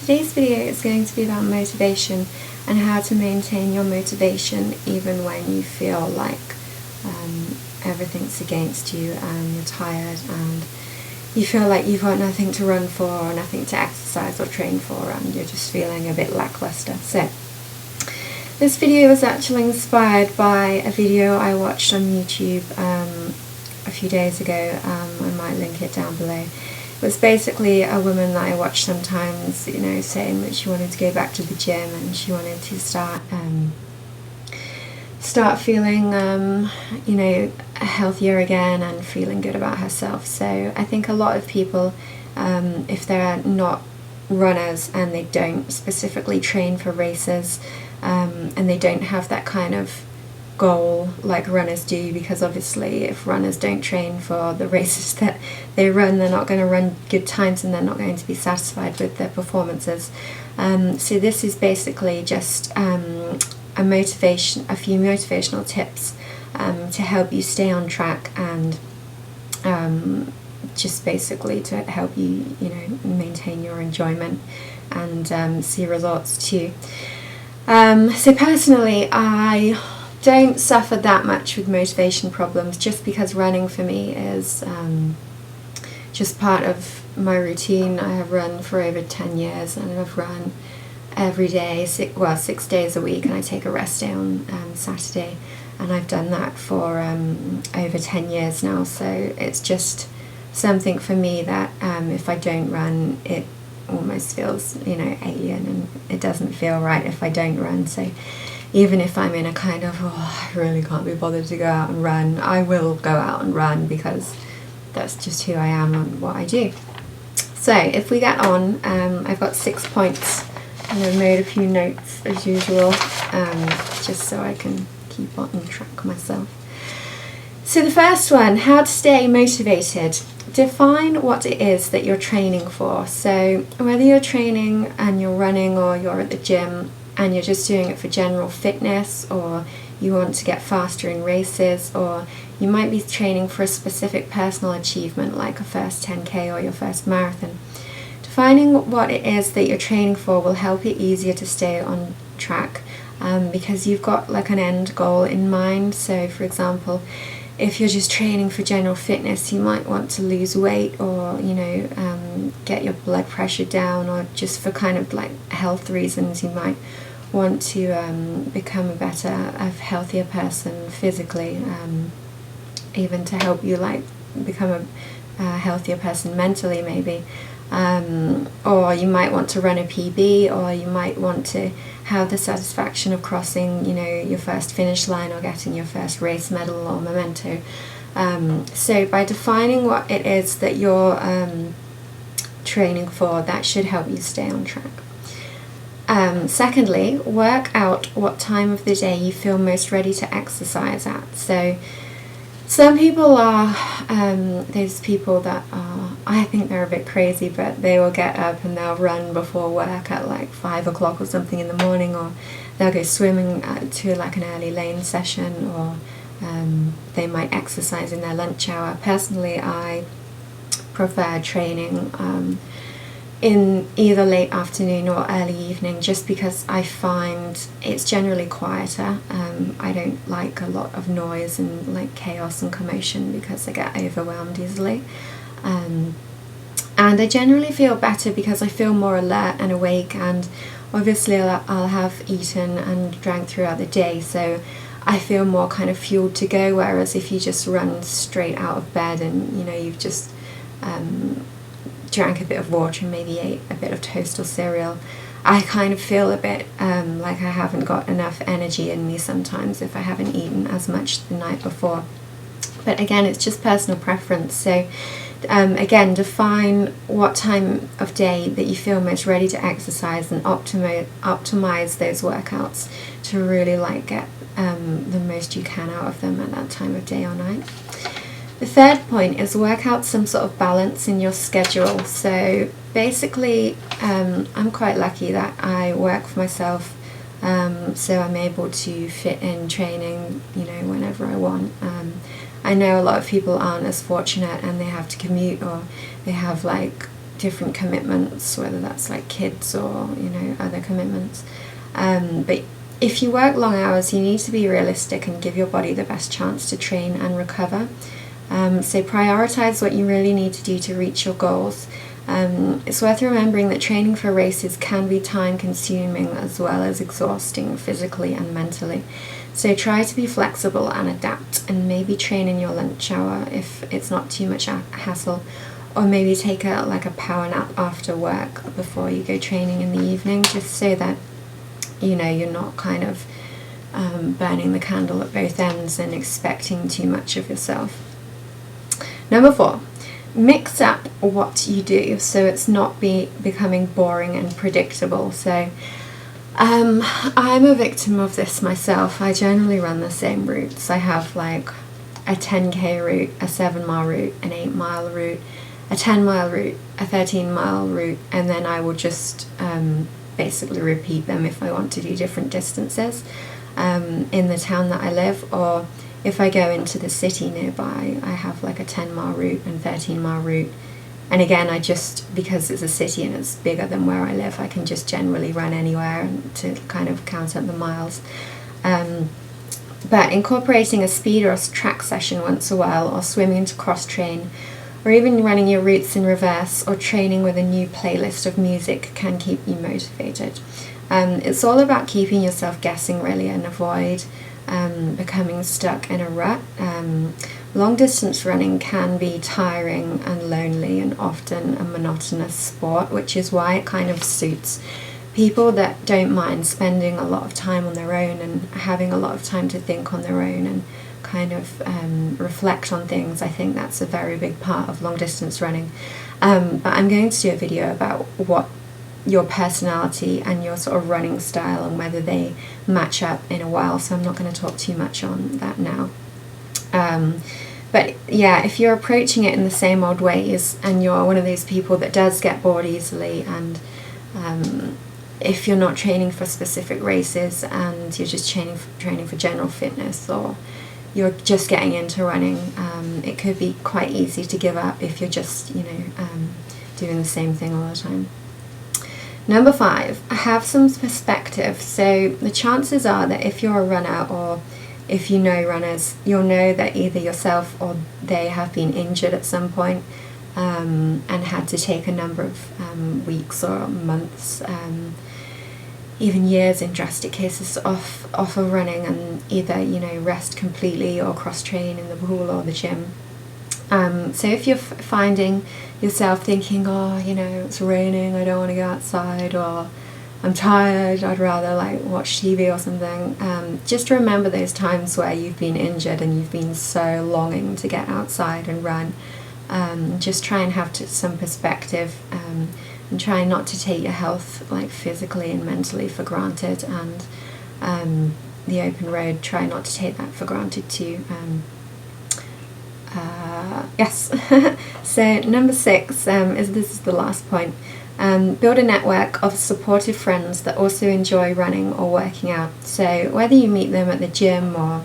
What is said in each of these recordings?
Today's video is going to be about motivation and how to maintain your motivation even when you feel like everything's against you and you're tired and you feel like you've got nothing to run for or nothing to exercise or train for and you're just feeling a bit lackluster. So this video was actually inspired by a video I watched on YouTube a few days ago. I might link it down below. It was basically a woman that I watch sometimes, saying that she wanted to go back to the gym and she wanted to start feeling, healthier again and feeling good about herself. So I think a lot of people, if they're not runners and they don't specifically train for races, and they don't have that kind of goal like runners do, because obviously if runners don't train for the races that they run, they're not going to run good times and they're not going to be satisfied with their performances. So this is basically just a few motivational tips to help you stay on track and just basically to help you maintain your enjoyment and see results too. So personally, I don't suffer that much with motivation problems, just because running for me is just part of my routine. I have run for over 10 years and I've run every day, 6 days a week, and I take a rest day on Saturday, and I've done that for over 10 years now. So it's just something for me that if I don't run, it almost feels alien, and it doesn't feel right if I don't run. So even if I'm in a kind of, I really can't be bothered to go out and run, I will go out and run because that's just who I am and what I do. So if we get on, I've got 6 points and I've made a few notes as usual, just so I can keep on track myself. So the first one, how to stay motivated. Define what it is that you're training for. So whether you're training and you're running, or you're at the gym and you're just doing it for general fitness, or you want to get faster in races, or you might be training for a specific personal achievement like a first 10k or your first marathon. Defining what it is that you're training for will help it easier to stay on track, because you've got like an end goal in mind. So for example, if you're just training for general fitness, you might want to lose weight, or get your blood pressure down, or just for kind of like health reasons you might want to become a healthier person physically, even to help you like become a healthier person mentally maybe, or you might want to run a PB, or you might want to have the satisfaction of crossing your first finish line or getting your first race medal or memento. So by defining what it is that you're training for, that should help you stay on track. Secondly, work out what time of the day you feel most ready to exercise at. So some people are, there's people that are, I think they're a bit crazy, but they will get up and they'll run before work at like 5 o'clock or something in the morning, or they'll go swimming to like an early lane session, or they might exercise in their lunch hour. Personally, I prefer training in either late afternoon or early evening, just because I find it's generally quieter. I don't like a lot of noise and like chaos and commotion, because I get overwhelmed easily. And I generally feel better because I feel more alert and awake, and obviously I'll have eaten and drank throughout the day, so I feel more kind of fueled to go. Whereas if you just run straight out of bed and you've just drank a bit of water and maybe ate a bit of toast or cereal, I kind of feel a bit like I haven't got enough energy in me sometimes if I haven't eaten as much the night before. But again, it's just personal preference. So again, define what time of day that you feel most ready to exercise, and optimize those workouts to really like get the most you can out of them at that time of day or night. The third point is work out some sort of balance in your schedule. So basically, I'm quite lucky that I work for myself, so I'm able to fit in training whenever I want. I know a lot of people aren't as fortunate and they have to commute, or they have like different commitments, whether that's like kids or, you know, other commitments. But if you work long hours, you need to be realistic and give your body the best chance to train and recover. So prioritize what you really need to do to reach your goals. It's worth remembering that training for races can be time consuming as well as exhausting physically and mentally. So try to be flexible and adapt, and maybe train in your lunch hour if it's not too much hassle, or maybe take a power nap after work before you go training in the evening, just so that, you know, you're not kind of burning the candle at both ends and expecting too much of yourself. Number 4, mix up what you do so it's not becoming boring and predictable. So I'm a victim of this myself. I generally run the same routes. I have like a 10k route, a 7-mile route, an 8-mile route, a 10-mile route, a 13-mile route, and then I will just basically repeat them if I want to do different distances in the town that I live, or if I go into the city nearby, I have like a 10-mile route and 13-mile route. And again, because it's a city and it's bigger than where I live, I can just generally run anywhere to kind of count up the miles. But incorporating a speed or a track session once a while, or swimming to cross-train, or even running your routes in reverse, or training with a new playlist of music can keep you motivated. It's all about keeping yourself guessing, really, and avoid becoming stuck in a rut. Long distance running can be tiring and lonely and often a monotonous sport, which is why it kind of suits people that don't mind spending a lot of time on their own and having a lot of time to think on their own and kind of reflect on things. I think that's a very big part of long distance running. But I'm going to do a video about what your personality and your sort of running style and whether they match up in a while, so I'm not going to talk too much on that now. But yeah, if you're approaching it in the same old ways and you're one of those people that does get bored easily, and if you're not training for specific races and you're just training for general fitness, or you're just getting into running, it could be quite easy to give up if you're just, you know, doing the same thing all the time. Number 5, have some perspective. So the chances are that if you're a runner, or if you know runners, you'll know that either yourself or they have been injured at some point, and had to take a number of weeks or months, even years in drastic cases, off of running, and either, you know, rest completely or cross-train in the pool or the gym. So if you're finding yourself thinking, oh, you know, it's raining, I don't want to go outside, or I'm tired, I'd rather like watch TV or something, just remember those times where you've been injured and you've been so longing to get outside and run. Just try and have some perspective, and try not to take your health like physically and mentally for granted, and the open road, try not to take that for granted too. Yes. So number 6 this is the last point. Build a network of supportive friends that also enjoy running or working out. So whether you meet them at the gym or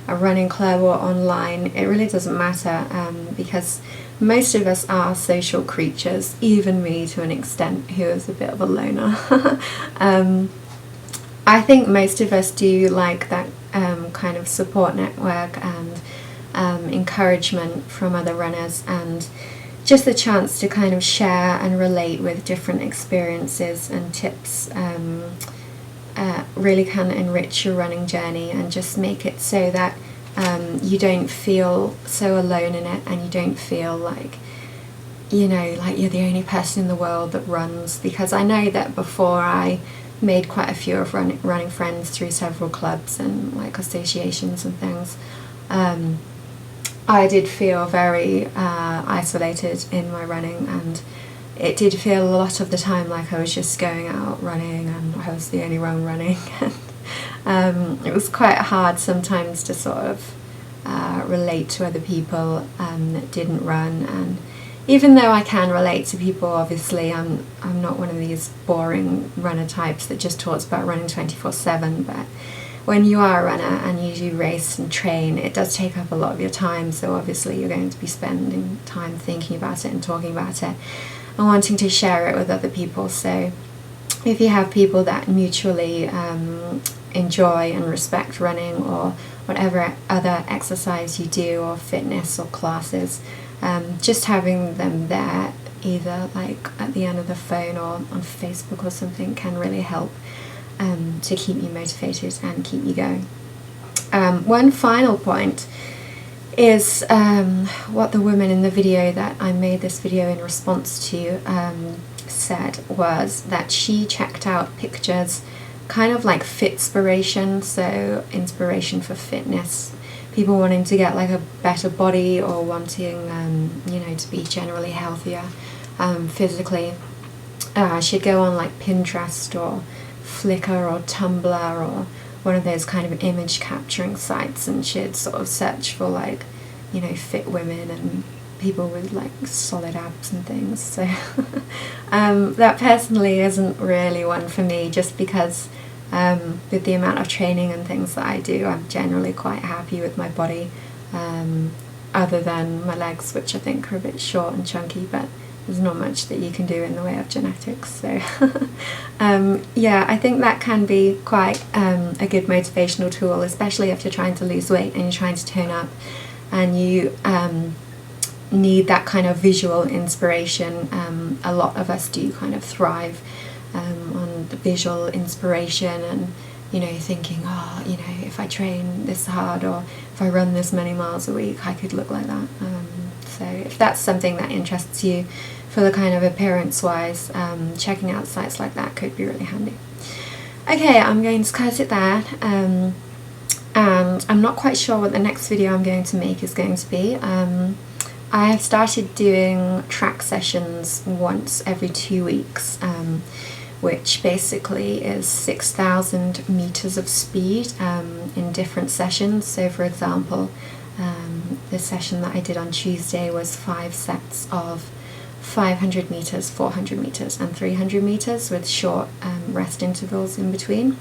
a running club or online, it really doesn't matter, because most of us are social creatures, even me to an extent, who is a bit of a loner. I think most of us do like that kind of support network and encouragement from other runners, and just the chance to kind of share and relate with different experiences and tips really can enrich your running journey and just make it so that you don't feel so alone in it, and you don't feel like, you know, like you're the only person in the world that runs. Because I know that before, I made quite a few of running friends through several clubs and like associations and things. I did feel very isolated in my running, and it did feel a lot of the time like I was just going out running and I was the only one running. It was quite hard sometimes to sort of relate to other people that didn't run, and even though I can relate to people, obviously I'm not one of these boring runner types that just talks about running 24/7, but when you are a runner and you do race and train, it does take up a lot of your time, so obviously you're going to be spending time thinking about it and talking about it. and wanting to share it with other people. So if you have people that mutually enjoy and respect running or whatever other exercise you do, or fitness or classes, just having them there, either like at the end of the phone or on Facebook or something, can really help to keep you motivated and keep you going. One final point is what the woman in the video that I made this video in response to said, was that she checked out pictures kind of like fitspiration, so inspiration for fitness, people wanting to get like a better body or wanting you know, to be generally healthier physically. She'd go on like Pinterest or Flickr or Tumblr or one of those kind of image capturing sites, and she'd sort of search for like, you know, fit women and people with like solid abs and things. So that personally isn't really one for me, just because with the amount of training and things that I do, I'm generally quite happy with my body, other than my legs, which I think are a bit short and chunky, but there's not much that you can do in the way of genetics. So yeah, I think that can be quite a good motivational tool, especially if you're trying to lose weight and you're trying to tone up and you need that kind of visual inspiration. A lot of us do kind of thrive on the visual inspiration, and you know, thinking, oh, you know, if I train this hard or if I run this many miles a week, I could look like that. So if that's something that interests you for the kind of appearance wise, checking out sites like that could be really handy. Okay, I'm going to cut it there, and I'm not quite sure what the next video I'm going to make is going to be. I have started doing track sessions once every 2 weeks, which basically is 6,000 meters of speed in different sessions. So for example, the session that I did on Tuesday was 5 sets of 500 meters, 400 meters and 300 meters with short rest intervals in between.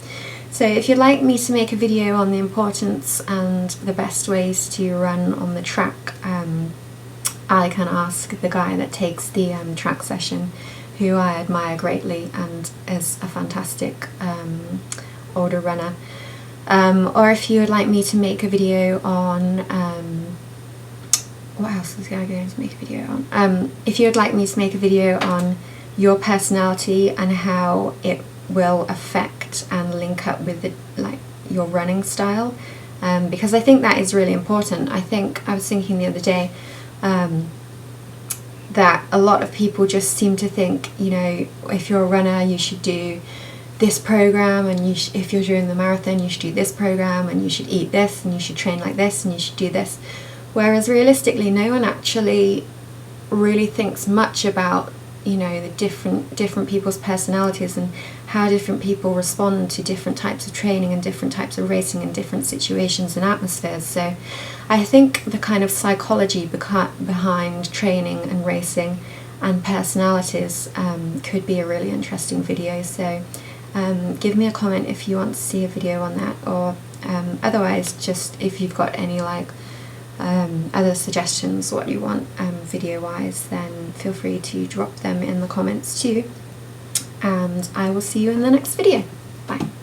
So if you'd like me to make a video on the importance and the best ways to run on the track, I can ask the guy that takes the track session, who I admire greatly and is a fantastic older runner. Or if you would like me to make a video on, what else was I going to make a video on? If you would like me to make a video on your personality and how it will affect and link up with your running style, because I think that is really important. I think I was thinking the other day that a lot of people just seem to think, you know, if you're a runner you should do this program, and if you're doing the marathon you should do this program, and you should eat this, and you should train like this, and you should do this. Whereas realistically, no one actually really thinks much about, you know, the different people's personalities and how different people respond to different types of training and different types of racing in different situations and atmospheres. So I think the kind of psychology behind training and racing and personalities could be a really interesting video. So give me a comment if you want to see a video on that, or otherwise, just if you've got any other suggestions what you want video wise, then feel free to drop them in the comments too, and I will see you in the next video. Bye.